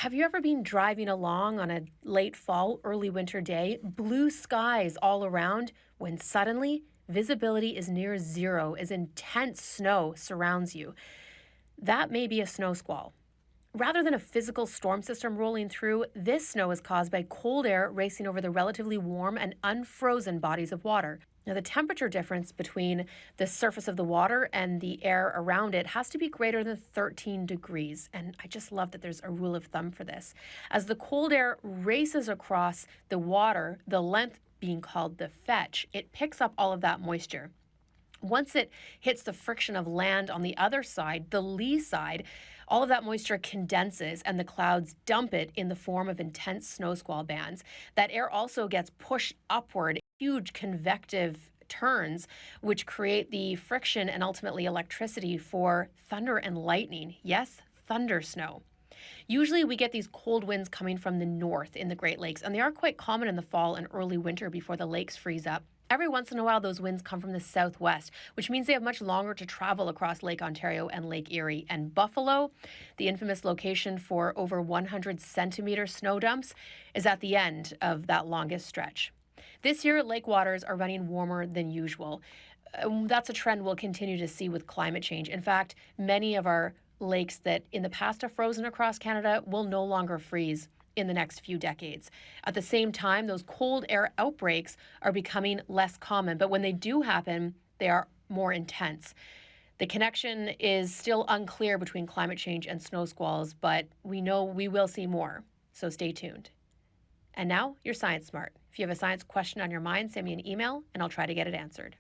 Have you ever been driving along on a late fall, early winter day, blue skies all around, when suddenly visibility is near zero as intense snow surrounds you? That may be a snow squall. Rather than a physical storm system rolling through, this snow is caused by cold air racing over the relatively warm and unfrozen bodies of water. Now, the temperature difference between the surface of the water and the air around it has to be greater than 13 degrees. And I just love that there's a rule of thumb for this. As the cold air races across the water, the length being called the fetch, it picks up all of that moisture. Once it hits the friction of land on the other side, the lee side, all of that moisture condenses and the clouds dump it in the form of intense snow squall bands. That air also gets pushed upward, huge convective turns, which create the friction and ultimately electricity for thunder and lightning. Yes, thunder snow. Usually, we get these cold winds coming from the north in the Great Lakes, and they are quite common in the fall and early winter before the lakes freeze up. Every once in a while, those winds come from the southwest, which means they have much longer to travel across Lake Ontario and Lake Erie. And Buffalo, the infamous location for over 100 centimeter snow dumps, is at the end of that longest stretch. This year, lake waters are running warmer than usual. That's a trend we'll continue to see with climate change. In fact, many of our lakes that in the past have frozen across Canada will no longer freeze in the next few decades. At the same time, those cold air outbreaks are becoming less common, but when they do happen, they are more intense. The connection is still unclear between climate change and snow squalls, but we know we will see more. So stay tuned. And now, you're Science Smart. If you have a science question on your mind, send me an email and I'll try to get it answered.